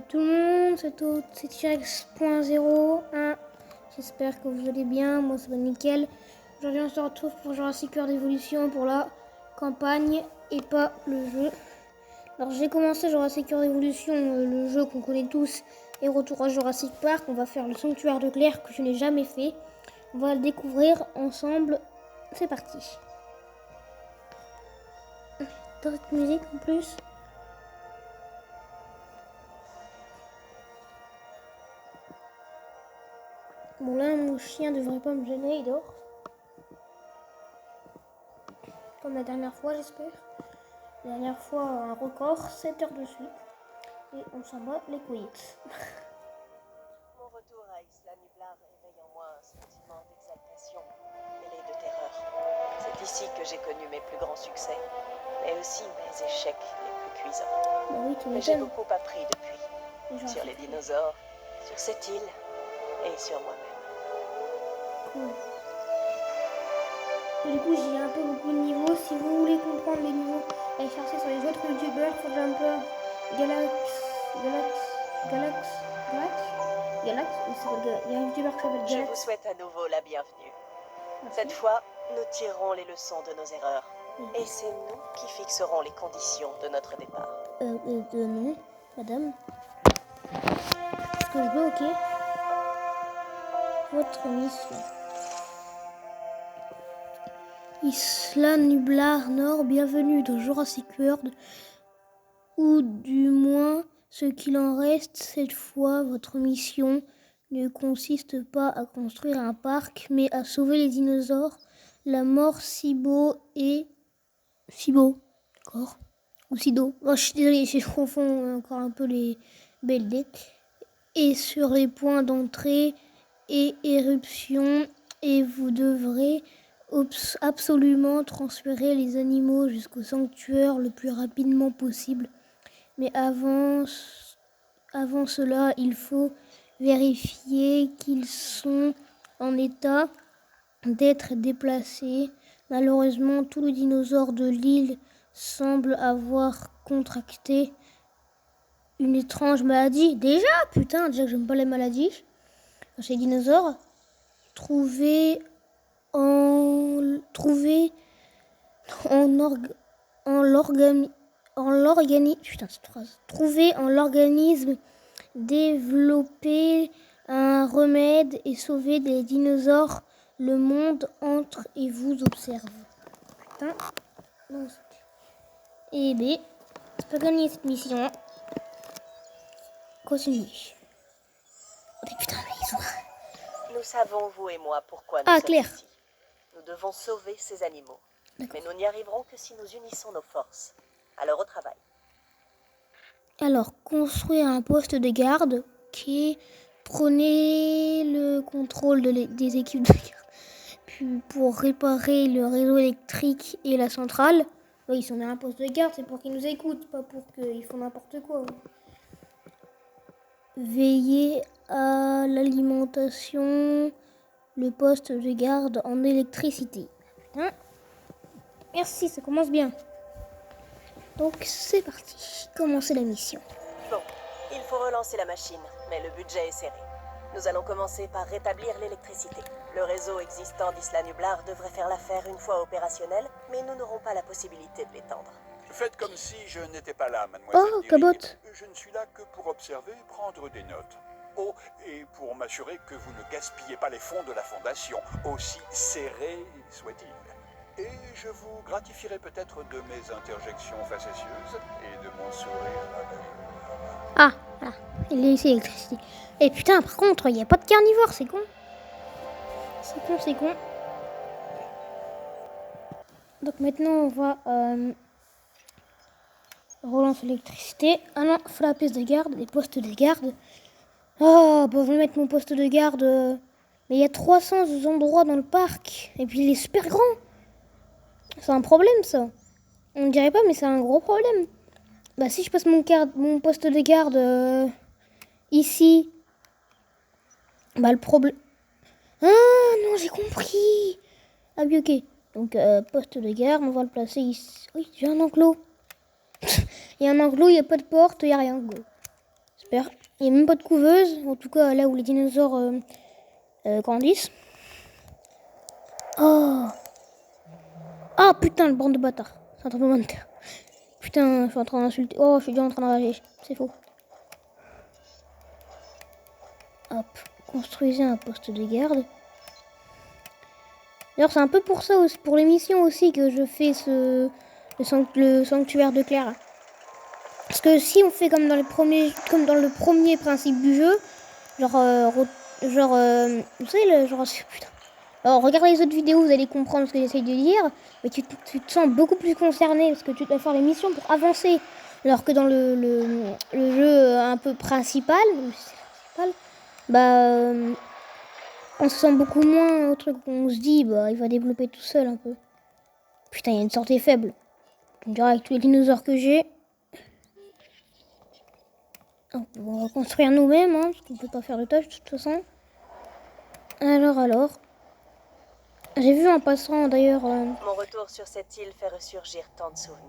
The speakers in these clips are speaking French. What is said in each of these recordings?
tout le monde, c'est T-Rex.0. J'espère que vous allez bien, moi ça va nickel. Aujourd'hui on se retrouve pour Jurassic World Evolution pour la campagne et pas le jeu. Alors j'ai commencé Jurassic World Evolution, le jeu qu'on connaît tous, et retour à Jurassic Park. On va faire le sanctuaire de Claire que je n'ai jamais fait. On va le découvrir ensemble. C'est parti. Dans cette musique en plus. Bon là mon chien devrait pas me gêner, il dort. Comme la dernière fois j'espère. La dernière fois un record, 7 heures de suite. Et on s'en bat les couilles. Mon retour à Isla Nublar éveille en moi un sentiment d'exaltation mêlé de terreur. C'est ici que j'ai connu mes plus grands succès, mais aussi mes échecs les plus cuisants. Bah oui, tu Mais j'ai m'étonnes. beaucoup appris depuis, sur les dinosaures, sur cette île et sur moi-même. Cool. Et du coup, j'ai un peu beaucoup de niveaux. Si vous voulez comprendre les niveaux, allez chercher sur les autres youtubeurs, sur Jumper, Galax, il y a un youtubeur qui s'appelle Je Galax. vous souhaite à nouveau la bienvenue. Merci. Cette fois, nous tirerons les leçons de nos erreurs. Et c'est nous qui fixerons les conditions de notre départ. Non, madame. Est-ce que je veux, ok. Votre mission. Isla Nublar Nord, bienvenue dans Jurassic World. Ou du moins, ce qu'il en reste. Cette fois, votre mission ne consiste pas à construire un parc, mais à sauver les dinosaures, la mort Sibo et... Sibo, d'accord. Ou Sido. Oh, je suis désolée, je confonds encore un peu les BLD. Et sur les points d'entrée et éruption. Et vous devrez absolument transférer les animaux jusqu'au sanctuaire le plus rapidement possible. Mais avant cela, il faut vérifier qu'ils sont en état d'être déplacés. Malheureusement, tous les dinosaures de l'île semblent avoir contracté une étrange maladie. Déjà, putain, déjà que j'aime pas les maladies. Ces dinosaures, trouvés en l'organisme, développer un remède et sauver des dinosaures. Le monde entre et vous observe. Putain. Non, et B, c'est pas gagné cette mission. Continue. Oh putain, mais ils sont... Nous savons, vous et moi, pourquoi nous sommes Claire. ici. Nous devons sauver ces animaux. D'accord. Mais nous n'y arriverons que si nous unissons nos forces. Alors au travail. Alors, construire un poste de garde qui prenait le contrôle des équipes de garde. Puis pour réparer le réseau électrique et la centrale. Oui, si on a un poste de garde, c'est pour qu'ils nous écoutent, pas pour qu'ils font n'importe quoi. Veiller à l'alimentation, le poste de garde en électricité. Hein? Merci, ça commence bien. Donc c'est parti, commencer la mission. Bon, il faut relancer la machine, mais le budget est serré. Nous allons commencer par rétablir l'électricité. Le réseau existant d'Isla Nublar devrait faire l'affaire une fois opérationnel, mais nous n'aurons pas la possibilité de l'étendre. Faites comme si je n'étais pas là, mademoiselle. Oh, Diri. cabote. Je ne suis là que pour observer et prendre des notes. Oh, et pour m'assurer que vous ne gaspillez pas les fonds de la fondation, aussi serrés soit-il. Et je vous gratifierai peut-être de mes interjections facétieuses et de mon sourire aveugle. Ah, voilà, il est ici l'électricité. Et putain, par contre, il n'y a pas de carnivore, c'est con. C'est con. Donc maintenant, on va relancer l'électricité. Ah non, faut la pièce de garde, des postes de garde. Oh, bah, je vais mettre mon poste de garde. Mais il y a 300 endroits dans le parc. Et puis il est super grand. C'est un problème, ça. On ne dirait pas, mais c'est un gros problème. Bah si je passe mon poste de garde ici, bah le problème... Ah non, j'ai compris. Ah oui, ok. Donc poste de garde, on va le placer ici. Oui, j'ai un enclos. Il y a un enclos, il n'y a pas de porte, il n'y a rien. Go. J'espère. Il n'y a même pas de couveuse, en tout cas là où les dinosaures grandissent. Oh! Ah putain, le bande de bâtard. C'est un tremblement de terre. Putain, je suis en train d'insulter. Oh, je suis déjà en train de rager. C'est faux. Hop. Construisez un poste de garde. D'ailleurs, c'est un peu pour ça aussi, pour l'émission aussi, que je fais le sanctuaire de Claire. Parce que si on fait comme dans le premier principe du jeu, genre, vous savez, putain. Alors, regardez les autres vidéos, vous allez comprendre ce que j'essaye de dire. Mais tu te sens beaucoup plus concerné parce que tu dois faire les missions pour avancer. Alors que dans le jeu un peu principal, bah, on se sent beaucoup moins au truc où on se dit, bah, il va développer tout seul un peu. Putain, il y a une sortie faible. Tu me diras avec tous les dinosaures que j'ai. On va construire nous-mêmes, hein, parce qu'on peut pas faire de tâches de toute façon. Alors. J'ai vu en passant d'ailleurs... Mon retour sur cette île fait ressurgir tant de souvenirs.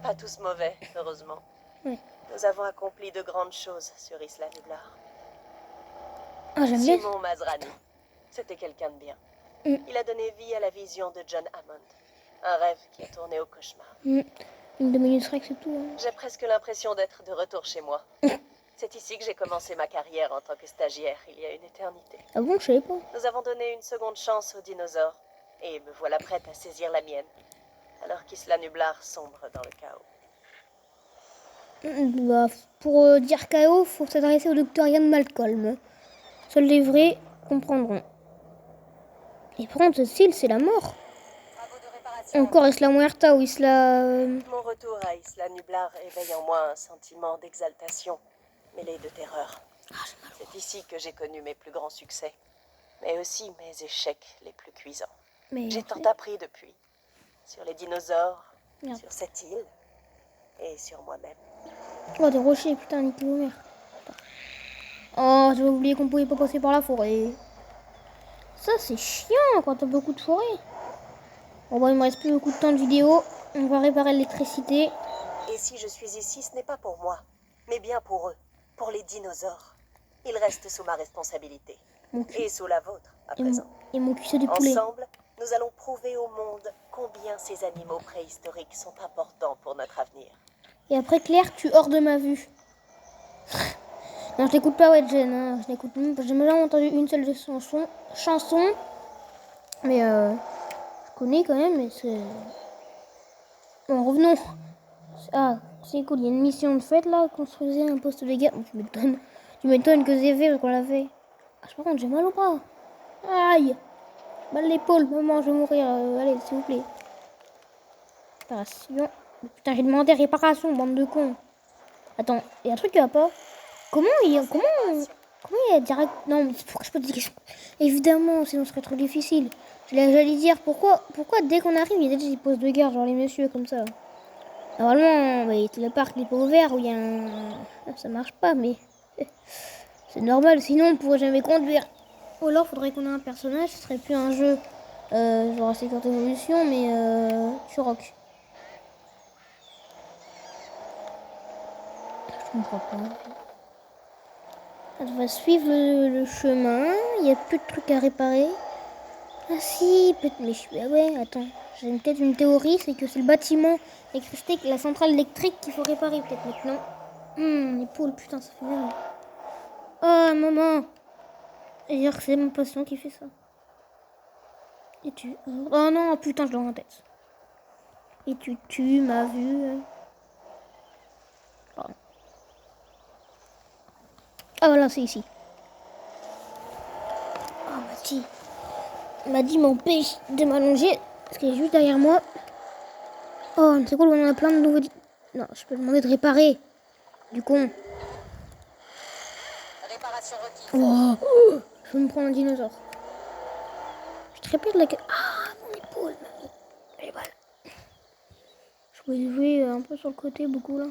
Pas tous mauvais, heureusement. Ouais. Nous avons accompli de grandes choses sur Isla Nublar. Ah, j'aime bien. Simon Masrani, c'était quelqu'un de bien. Il a donné vie à la vision de John Hammond. Un rêve qui a tourné au cauchemar. Une de minutes Rex c'est tout. Hein. J'ai presque l'impression d'être de retour chez moi. C'est ici que j'ai commencé ma carrière en tant que stagiaire, il y a une éternité. Ah bon, je savais pas. Nous avons donné une seconde chance aux dinosaures, et me voilà prête à saisir la mienne, alors qu'Isla Nublar sombre dans le chaos. Bah, pour dire chaos, faut s'adresser au docteur Ian Malcolm. Seuls les vrais comprendront. Et par contre, cette île, c'est la mort. Encore Isla Muerta ou Isla... Mon retour à Isla Nublar éveille en moi un sentiment d'exaltation, mêlé de terreur. C'est ici que j'ai connu mes plus grands succès, mais aussi mes échecs les plus cuisants. J'ai tant appris depuis, sur les dinosaures, sur cette île, et sur moi-même. Oh, des rochers, putain, niquez vos mères. Oh, j'avais oublié qu'on pouvait pas passer par la forêt. Ça, c'est chiant quand t'as beaucoup de forêt. Bon, bah, il me reste plus beaucoup de temps de vidéo. On va réparer l'électricité. Et si je suis ici, ce n'est pas pour moi, mais bien pour eux, pour les dinosaures. Ils restent sous ma responsabilité. Et sous la vôtre, à présent. Et mon cul, c'est du poulet. Ensemble, nous allons prouver au monde combien ces animaux préhistoriques sont importants pour notre avenir. Et après, Claire, tu hors de ma vue. Non, je l'écoute pas, ouais, Jen. Hein. Je l'écoute même pas. J'ai jamais entendu une seule de son chanson. Mais je connais quand même, mais c'est... Bon, revenons. Ah, c'est cool. Il y a une mission de fête, là. Construisez un poste de garde. Tu m'étonnes que c'est fait, parce qu'on l'a fait. Ah, par contre, j'ai mal au bras. Aïe. Mal l'épaule. Maman, je vais mourir. Allez, s'il vous plaît. Réparation. Putain, j'ai demandé réparation, bande de cons. Attends, il y a un truc qui va pas. Comment il y a direct... Non, mais pourquoi je peux te dire... Évidemment, sinon ce serait trop difficile. J'allais dire, pourquoi dès qu'on arrive, il y a déjà des postes de garde, genre les messieurs, comme ça. Normalement, le parc n'est pas ouvert, où il y a un... Ça marche pas, mais... C'est normal, sinon on pourrait jamais conduire. Ou alors, faudrait qu'on ait un personnage, ce serait plus un jeu, genre à 50 évolutions, mais sur Rock. Je comprends pas. On va suivre le chemin. Il n'y a plus de trucs à réparer. Ah si, peut-être. Mais je suis... Ah ouais, attends. J'ai peut-être une théorie, c'est que c'est le bâtiment électrique, la centrale électrique qu'il faut réparer peut-être maintenant. Les poules, putain, ça fait mal. Oh, maman. D'ailleurs, c'est mon patient qui fait ça. Et tu... Oh non, putain, je l'ai en tête. Et tu m'as vu... Pardon. Ah voilà, c'est ici. Oh, Maddy m'empêche de m'allonger parce qu'elle est juste derrière moi. Oh, c'est cool, on en a plein de nouveaux... Non, je peux demander de réparer. Du con. Réparation requise. Oh, je vais me prendre un dinosaure. Je te répète la... Ah, mon épaule. Et voilà. Je voulais jouer un peu sur le côté, beaucoup là.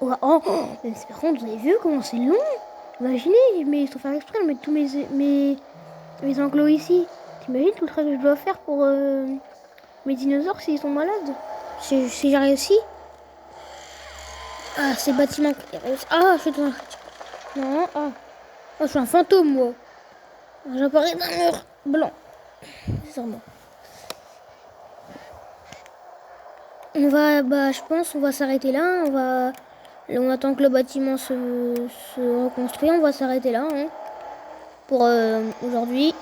Oh, mais par contre, vous avez vu comment c'est long? Imaginez, mais sans faire exprès, je mets tous mes enclos ici. T'imagines tout le travail que je dois faire pour mes dinosaures s'ils sont malades? Si j'ai réussi? Ah, ces bâtiments. Ah, je suis dans... Non, ah. Oh, je suis un fantôme, moi. J'apparais d'un mur blanc. C'est sûrement. On va, bah, je pense, on va s'arrêter là. On attend que le bâtiment se reconstruit. On va s'arrêter là, hein, pour aujourd'hui.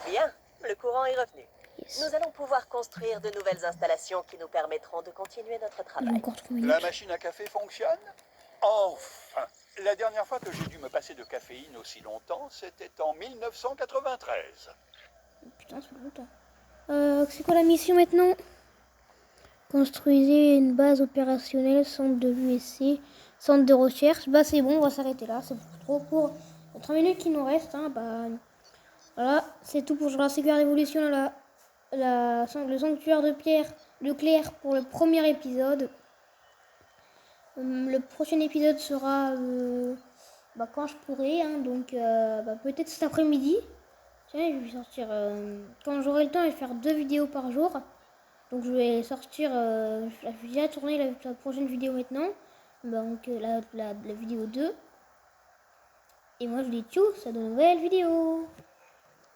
Bien, le courant est revenu. Yes. Nous allons pouvoir construire de nouvelles installations qui nous permettront de continuer notre J'ai travail. encore 3 minutes. La machine à café fonctionne? Enfin! La dernière fois que j'ai dû me passer de caféine aussi longtemps, c'était en 1993. Putain, c'est longtemps. C'est quoi la mission maintenant? Construisez une base opérationnelle, centre de l'USC, centre de recherche. Bah c'est bon, on va s'arrêter là. C'est trop pour les 3 minutes qui nous restent. Hein, bah, voilà, c'est tout pour Jurassic World Evolution. Le sanctuaire de pierre de Claire pour le premier épisode. Le prochain épisode sera quand je pourrai. Hein, donc peut-être cet après-midi. Je vais sortir quand j'aurai le temps, je vais faire 2 vidéos par jour. Donc je vais sortir, je vais déjà tourner la prochaine vidéo maintenant. Donc la vidéo 2. Et moi je vous dis tchou, c'est de nouvelles vidéos.